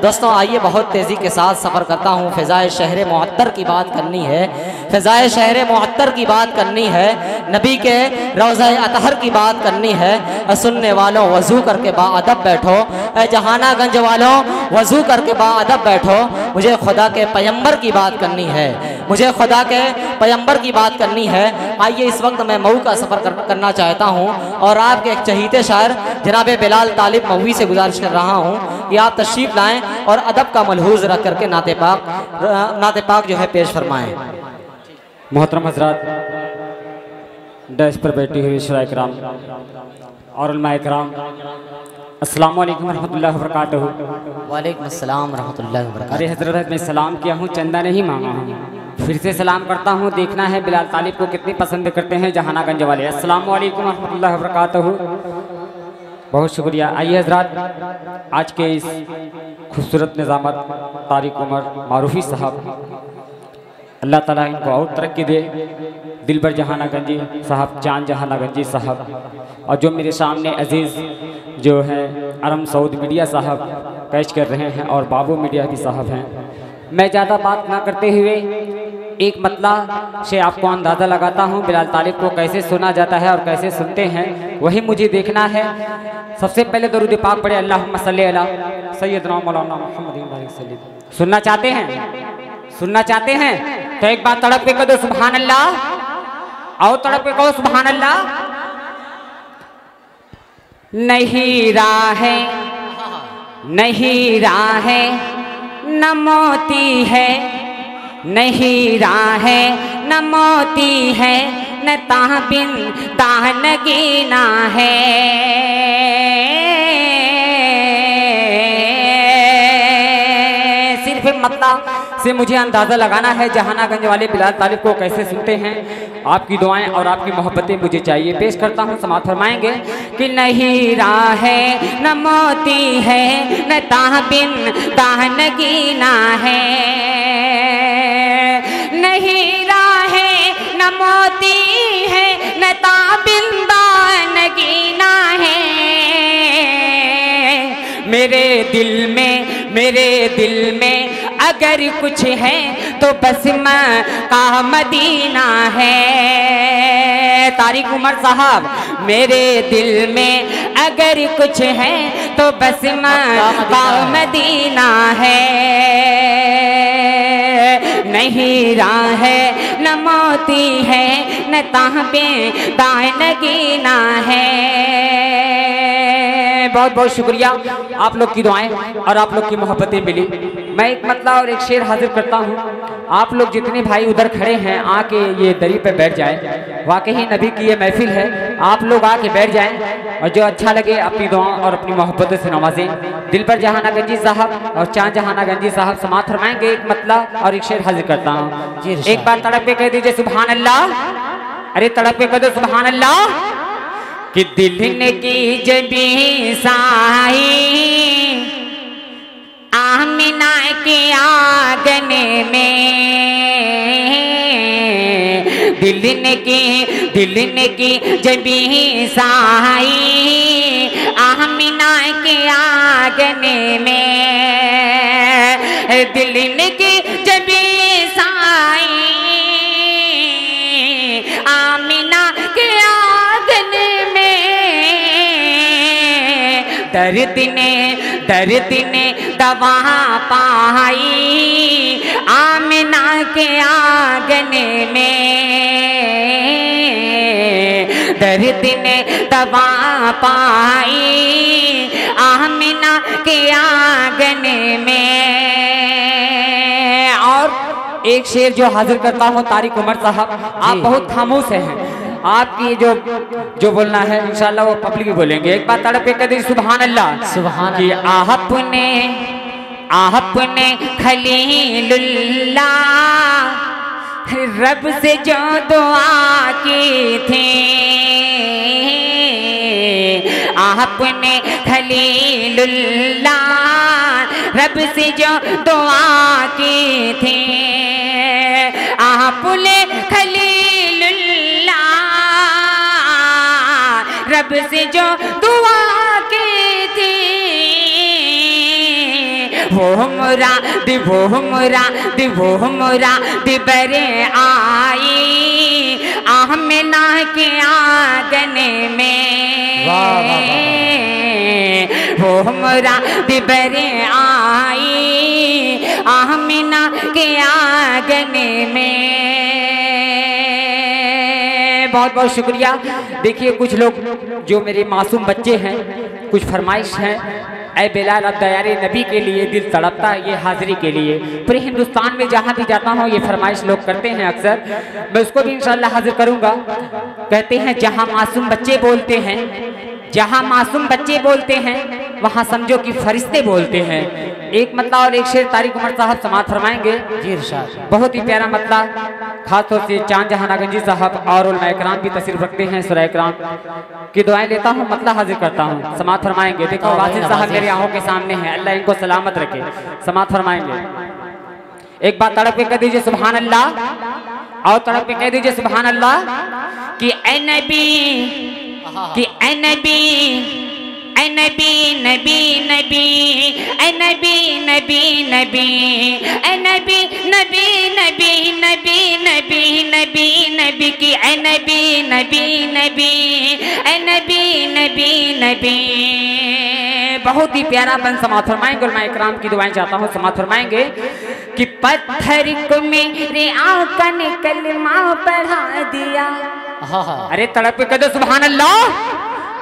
दोस्तों आइए बहुत तेज़ी के साथ सफ़र करता हूँ। फ़िज़ाए शहर मुअत्तर की बात करनी है, फ़िज़ाए शहर मुअत्तर की बात करनी है, नबी के रोज़ा-ए अतहर की बात करनी है। सुनने वालों वज़ू करके बाअदब बैठो, जहानागंज वालों वज़ू करके बाअदब बैठो। मुझे खुदा के पैगंबर की बात करनी है, मुझे खुदा के पैगंबर की बात करनी है। आइए इस वक्त मैं मऊ का सफ़र करना चाहता हूँ और आपके एक चहीते शायर जनाब बिलाल तालिब मऊवी से गुजारिश कर रहा हूँ कि आप तशरीफ़ लाएँ और अदब का मलहूज़ रख करके नाते पाक जो है पेश फरमाएँ। मोहतरम हज़रात, डैश पर बैठी हुई शुरा किराम और उलमा किराम, अस्सलाम वालेकुम रहमतुल्लाहि व बरकातहू। वालेकुम अस्सलाम रहमतुल्लाहि व बरकातहू। अरे हज़रत, मैं सलाम किया हूँ, चंदा नहीं मांगा हूँ, फिर से सलाम करता हूँ। देखना है बिलाल तालिब को कितनी पसंद करते हैं जहानागंज वाले। अस्सलाम वालेकुम रहमतुल्लाहि व बरकातहू। बहुत शुक्रिया। आइए हज़रात, आज के इस खूबसूरत निज़ामत तारिक उमर मारूफी साहब, अल्लाह ताला इनको और तरक्की दे। दिलबर जहानागंजी साहब, चांद जहानागंजी साहब, और जो मेरे सामने अजीज़ जो है अरम सऊद मीडिया साहब पेश कर रहे हैं और बाबू मीडिया भी साहब हैं। मैं ज़्यादा बात ना करते हुए एक मतला से आपको अंदाज़ा लगाता हूँ बिलाल तालिब को कैसे सुना जाता है और कैसे सुनते हैं, वही मुझे देखना है। सबसे पहले दरूद पाक पढ़े, अल्लाहुम्मा सल्ली अला सय्यदना मौलाना मुहम्मद। सुनना चाहते हैं, सुनना चाहते हैं तो एक बार तड़प के कह दो सुभान अल्लाह, आओ तड़प के कहो सुभान अल्लाह। नहीं राहे, नहीं राहे न मोती है, नहीं राहे न मोती है, न ताबिन तानगीना है। सिर्फ मतलब से मुझे अंदाज़ा लगाना है जहानागंज वाले बिलाल तालिब को कैसे सुनते हैं। आपकी दुआएं और आपकी मोहब्बतें मुझे चाहिए। पेश करता हूँ, समाअत फरमाएंगे कि नहीं राहे न मोती है, न ताबिन तानगीना है। नहीं राहे न मोती है, न ताबिन तानगीना है। मेरे दिल में अगर कुछ है तो बस मक्का मदीना है। तारिक उमर साहब, मेरे दिल में अगर कुछ है तो बस मक्का मदीना है। नहीं राहे न मोती है, न ताबे तानगीना है। बहुत बहुत शुक्रिया, आप लोग की दुआएं और आप लोग की मोहब्बतें मिली। मैं एक मतला और एक शेर हाजिर करता हूँ। आप लोग जितने भाई उधर खड़े हैं आके ये दरी पे बैठ जाएं। वाकई नबी की ये महफिल है, आप लोग आके बैठ जाएं और जो अच्छा लगे अपनी दुआओं और अपनी मोहब्बतों से नवाजें। दिलबर जहानागंजी साहब और चांद जहानागंजी साहब समाअत फरमाएंगे। एक मतला और एक शेर हाजिर करता हूँ। एक बार तड़प के कह दीजिए सुभान अल्लाह। अरे तड़प के कह दो सुभान अल्लाह। कि दिल ने की जबी साई आमिना के आंगन में, दिल ने की जबी साई आमिना के आंगन में। दिल ने की जबी साई आमिना के आंगन में। दर्द ने दवा पाई आमिना के आंगन में। दर्द ने दवा पाई आमिना के आंगन में। और एक शेर जो हाजिर करता हूँ तारिक उमर साहब, आप बहुत खामोश हैं, आपकी जो बोलना है इंशाल्लाह वो पब्लिक बोलेंगे। एक बार तड़प के कदर सुभान अल्लाह। सुभान कि आपने खलीलुल्लाह रब से जो दुआ की थी, आपने खलीलुल्लाह रब से जो दुआ की थी, आपने खलीलुल्लाह रब से जो दुआ की थी, वो मुरा दिबरे आई आमिना के आंगन में। वो मुरा दिबरे आई आमिना के आंगन में। बहुत बहुत शुक्रिया। देखिए कुछ लोग जो मेरे मासूम बच्चे हैं, कुछ फरमाइश हैं। ऐ बिलाल अब दयारे नबी के लिए दिल तड़पता है, ये हाजिरी के लिए। पूरे हिंदुस्तान में जहाँ भी जाता हूँ ये फरमाइश लोग करते हैं अक्सर, मैं उसको भी इंशाअल्लाह हाजिर करूँगा। कहते हैं जहाँ मासूम बच्चे बोलते हैं, जहाँ मासूम बच्चे बोलते हैं वहाँ समझो कि फरिश्ते बोलते हैं। एक मतला और एक शेर तारिक उमर साहब समाअत फरमाएंगे। जी इरशाद। बहुत ही प्यारा मतला, खासतौर से चांद जहानागंजी साहब और उलमा इकराम भी तशरीफ रखते हैं। सूरह इकराम की दुआएं लेता हूँ, मतला हाजिर करता हूँ, समाअत फरमाएंगे। देखो वासिल साहब मेरी आंखों के सामने हैं, अल्लाह इनको सलामत रखे, समाअत फरमाएंगे। एक बात तड़प के कह दीजिए सुभान अल्लाह, और तड़प के कह दीजिए सुभान अल्लाह कि ऐ नबी, कि ऐ नबी, ऐ नबी नबी नबी, ऐ नबी नबी नबी, ऐ नबी नबी नबी नबी नबी नबी नबी की ऐ नबी नबी नबी, ऐ नबी नबी नबी। बहुत ही प्यारा बन समाअत फरमाएंगे। उलमा इकराम की दुआएं चाहता हूँ, समाअत फरमाएंगे कि पत्थर को मेरे आका ने कलमा पढ़ा दिया। अरे तड़प के कह दो सुभान अल्लाह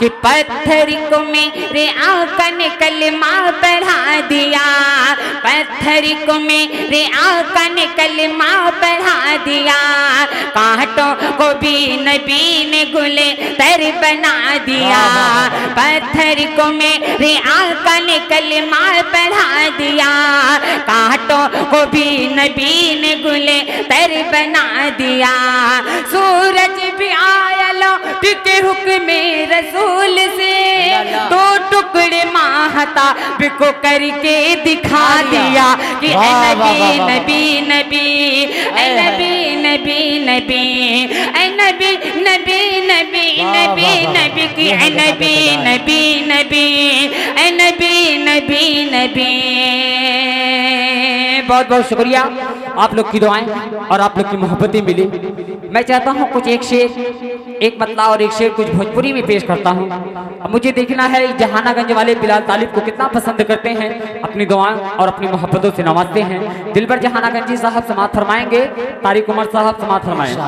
कि पत्थर को मेरे आका ने कलमा पढ़ा दिया, पत्थर को मेरे आका ने कलमा पढ़ा दिया, कांटों को भी नबी ने गुले तर बना दिया, पत्थर को मेरे आका ने कलमा पढ़ा दिया, कांटों को भी नबी ने गुले तर बना दिया। सूरज भी आया लो के हुक्म रसूल से, दो टुकड़े माहता बिको करके दिखा दिया कि ऐ नबी नबी नबी, ऐ नबी नबी नबी, ऐ नबी नबी नबी नबी नबी की ऐ नबी नबी नबी, ऐ नबी नबी नबी। बहुत बहुत शुक्रिया, आप लोग की दुआएं और आप लोग की मोहब्बतें मिली। मैं चाहता हूँ कुछ एक शेर, एक मतला और एक शेर कुछ भोजपुरी में पेश करता हूँ। अब मुझे देखना है जहानागंज वाले बिलाल तालिब को कितना पसंद करते हैं, अपनी दुआएं और अपनी मोहब्बतों से नवाजते हैं। दिलबर जहानागंजी साहब समाअत फरमाएंगे, तारिक उमर साहब समाअत फरमाएंगे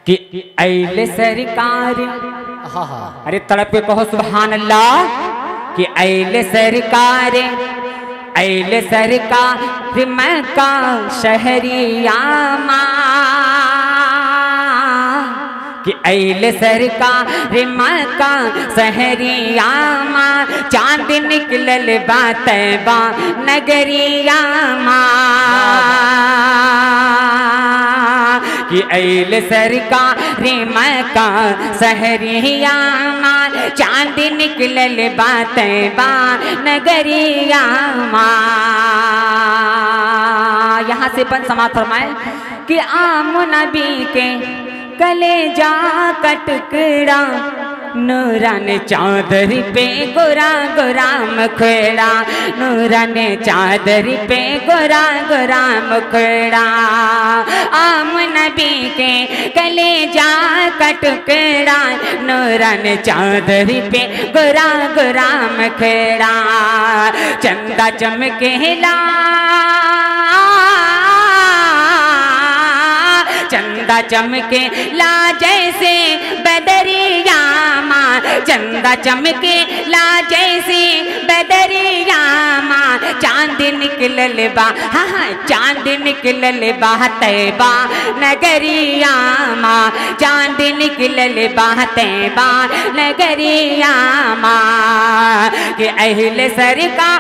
कि ऐले सरकार, अरे तड़प के कहो सुभान अल्लाह कि ऐले सरकार, ऐले सरकार मक्का शहरिया कि ऐले सरकार मक्का शहरिया चांद निकलल बातैबा नगरिया कि ऐले सरकार मक्का शहरिया चांद निकलल बातैबा नगरिया। यहाँ से बन समाअत फरमाए कि आम नबी के कलेजा का टुकड़ा नूरान चादर पे गोरा गोरा मुखड़ा, नूरान चादर पे गोरा गोरा मुखड़ा, आम नबी के कलेजा का टुकड़ा नूरान चादर पे गोरा गोरा मुखड़ा, चंदा चमकेला, चंदा चमके ला जैसे बदरिया माँ, चंदा चमके ला जैसे बदरिया माँ, चांद निकलल बा, हाँ चांद निकलल बा तैबा नगरिया माँ, चांद निकलल बा तैबा नगरिया माँ कि अहले सरकार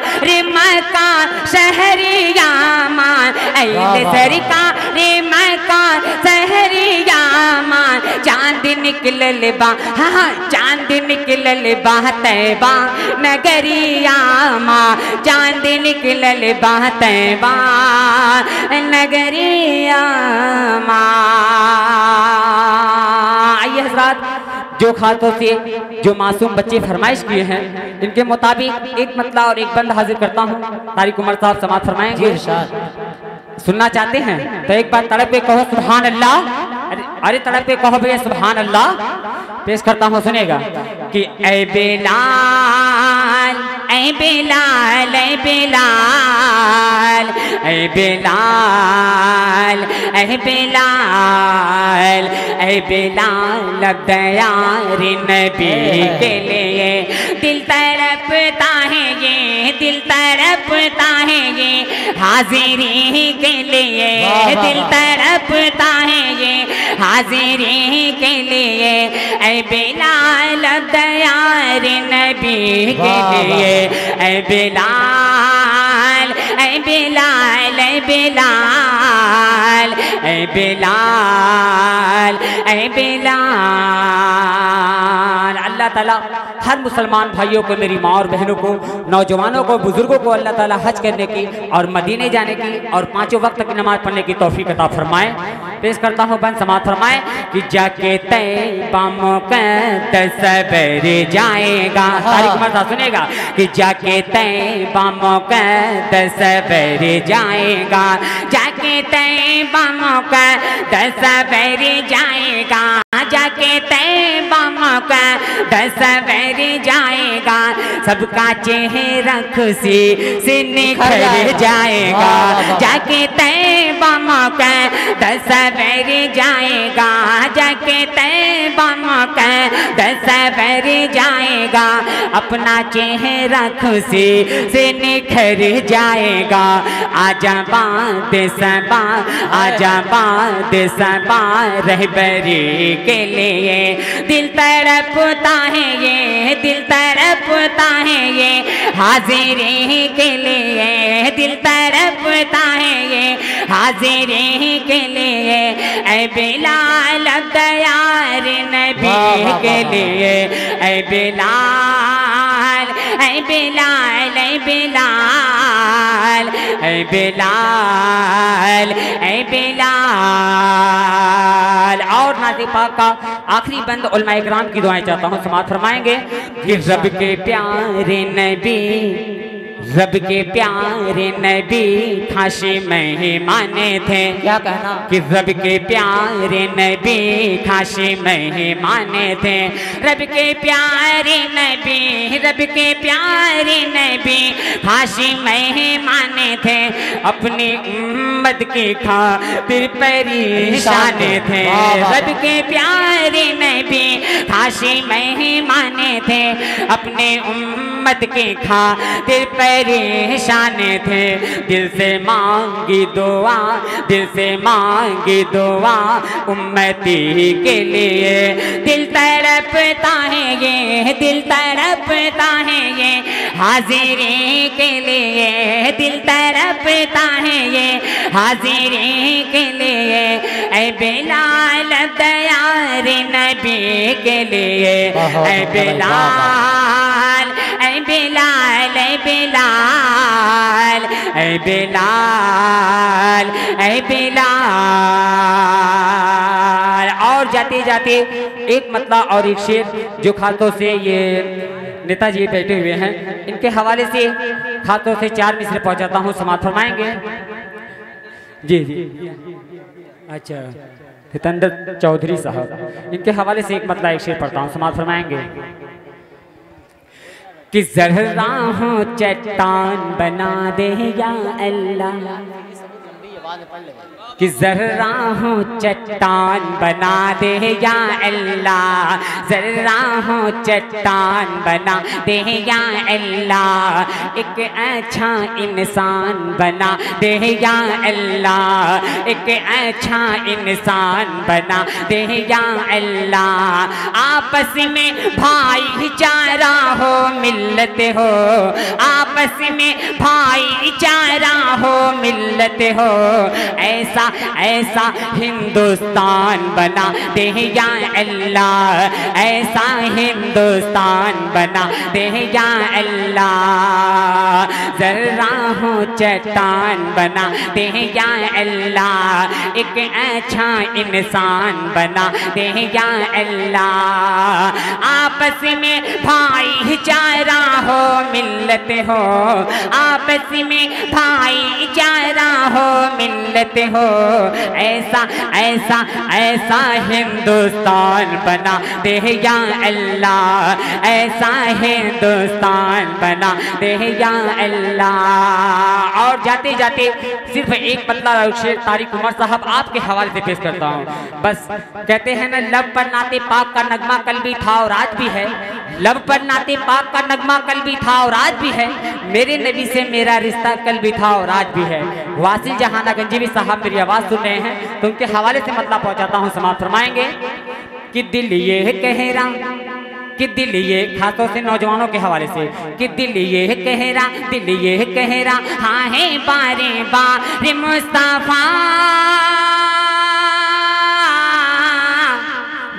मक्का शहरिया माँ, अहले सरकार मक्का शहरिया माँ, चांद निकलल बा, हाँ चांद निकलल बा तैबा नगरिया माँ, चांद निकलल बा तैबा नगरिया माँ। आइए हज़रात जो खातों से जो मासूम बच्चे फरमाइश किए हैं इनके मुताबिक एक मतला और एक बंद हाजिर करता हूँ। तारिक उमर साहब समाअत फरमाएंगे। सुनना चाहते हैं तो एक बार तड़प पे कहो सुभान अल्लाह। अरे तड़प पे कहो भैया सुभान अल्लाह। पेश करता हूँ, सुनेगा कि ऐ बेलाल ऐ बेलाल ऐ बेलाल ऐ बेलाल ऐ बेलाल ऐ बेलाल अब दयार नबी के लिए दिल तड़पता है ये, दिल तड़पता है ये हाजिरी के लिए, दिल तड़पता है ये हाजिरी के लिए। ऐ बेलाल अब दयार नबी के लिए, ऐ बेलाल ऐ बेलाल ऐ बेलाल ऐ बेलाल ऐ बेलाल। अल्लाह ताला हर मुसलमान भाइयों को, मेरी माँ और बहनों को, नौजवानों को, बुजुर्गों को अल्लाह ताला हज करने की और मदीने जाने की और 5 वक्त की नमाज पढ़ने की तौफीक अता फरमाए। पेश करता हूँ बंद समाअत फरमाए कि जाके तैबा मुक़द्दस सवेरे जाएगा। तारिक उमर साहब सुनेगा कि जाके तैबा मुक़द्दस सवेरे जाएगा, जाके तैबा मुक़द्दस सवेरे जाएगा, जाके तैबा मुक़द्दस सवेरे जाएगा। सबका चेहरा खुशी से निखर जाएगा, जाके तैबा मुक़द्दस सवेरे जाएगा, जाके तैबा मुक़द्दस सवेरे जाएगा। अपना चेहरा खुशी से निखर जाएगा। आजा बाद सबा, आजा बाद सबा रहबरी के लिए दिल तड़पता है ये, दिल तड़पता है ये हाजिरी के लिए, दिल तड़पता है ये हाजिरी के लिए। ऐ बेलाल अब दयार नबी के लिए, ऐ बेलाल ऐ बेलाल ऐ बेलाल ऐ बेलाल ऐ बेलाल। और नाज़ी पाक का आखिरी बंद उलमाए किराम की दुआएं चाहता हूँ, समाअत फरमाएंगे कि रब के प्यारे नबी, रब के प्यारे नबी खाशी मेहमाने थे। क्या कहना कि रब के प्यारे नबी खाशी मेहमाने थे। रब के प्यारे नबी, रब के प्यारे नबी खाशी मेहमाने थे। अपनी उम्मत की खातिर परेशान थे। रब के प्यारे नबी खाशी मेहमाने थे। अपने उम्मत की खातिर परेशान थे। दिल से मांगी दुआ, दिल से मांगी दुआ उम्मती के लिए। दिल तड़पता है ये, दिल तड़पता है ये हाजिरी के लिए, दिल तड़पता है ये हाजिरी के लिए। ऐ बेलाल दयार नबी के लिए, ऐ बेलाल ऐ बेलाल ऐ बेलाल ऐ बेलाल ऐ बेलाल। और जाते जाते एक मतला और एक शेर जो खातों से ये नेताजी बैठे हुए हैं इनके हवाले से खातों से 4 मिसरे पहुंचाता हूं, समाअत फरमाएंगे। जी जी अच्छा हितेंद्र चौधरी साहब, इनके हवाले से एक मतला एक शेर पढ़ता हूं, समाअत फरमाएंगे कि ज़र्रा हो चट्टान बना दे या अल्लाह, कि ज़र्रा हो चट्टान बना दे या अल्लाह, ज़र्रा हो चट्टान बना दे या अल्लाह। एक अच्छा इंसान बना दे या अल्लाह, एक अच्छा इंसान बना दे या अल्लाह। आपस में भाईचारा हो, मिल्लत हो, आपस में भाईचारा हो मिल्लत हो, ऐसा ऐसा हिंदुस्तान बना दे या अल्लाह, ऐसा हिंदुस्तान बना दे या अल्लाह। जर्रा हो चट्टान बना दे या अल्लाह, एक अच्छा इंसान बना दे या अल्लाह। आपस में भाईचारा हो मिल्लत हो, आपस में भाईचारा हो मिल्लत हो, ऐसा ऐसा ऐसा हिंदुस्तान बना दे या अल्लाह, ऐसा हिंदुस्तान बना दे या अल्लाह। और जाते जाते सिर्फ एक पतला शेर तारिक उमर साहब आपके हवाले से पेश करता हूँ। बस कहते हैं ना, लब पर नाते पाक का नगमा कल भी था और आज भी है, लब पर नाते पाक का नगमा कल भी था और आज भी है, मेरे नबी से मेरा रिश्ता कल भी था और आज भी है। वासिल जहाना गंजीवी साहब मेरी आवाज़ सुन रहे हैं तो उनके हवाले से मतलब पहुंचाता हूं, समाप्त फरमाएंगे कि दिल ये कह रहा, कि दिल ये, खासतौर से नौजवानों के हवाले से, कि दिल ये कह रहा, दिल ये कह रहा, हाँ है बारे बार मुस्तफा,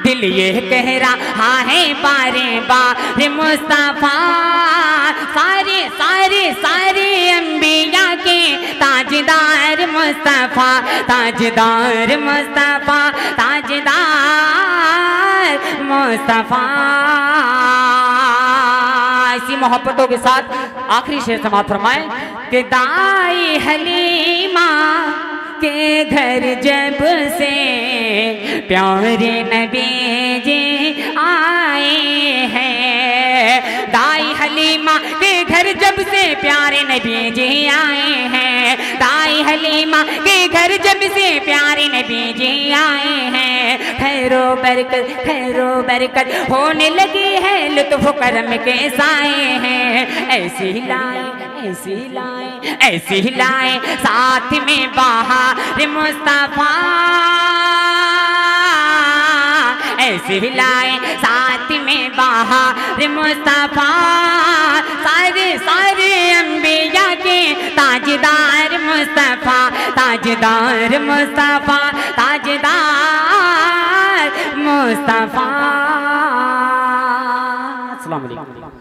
दिल ये कह रहा, हाँ है बारे बार मुस्तफा। सारे सारे सारे अंबिया के ताजदार मुस्तफा, ताजदार मुस्तफा, ताजदार मुस्तफा। इसी मोहब्बतों के साथ आखिरी शेर समाप्त फरमाए कि दाई हलीमा के घर जब से प्यारे नबी जी आए हैं, दाई हलीमा के घर जब से प्यारे नबी जी आए हैं, दाई हलीमा के घर जब से प्यारे नबी जी आए हैं। खैरो बरकत, खैरो बरकत होने लगी है, लुत्फ करम के साए हैं। ऐसी लाए, ऐसी लाए, ऐसी लाए साथ में बहार मुस्तफा, ऐसी लाए साथ में बहार मुस्तफा। सारे सारे अंबिया के ताजदार मुस्तफा, ताजदार मुस्तफा, ताजदार मुस्तफा। अस्सलाम वालेकुम।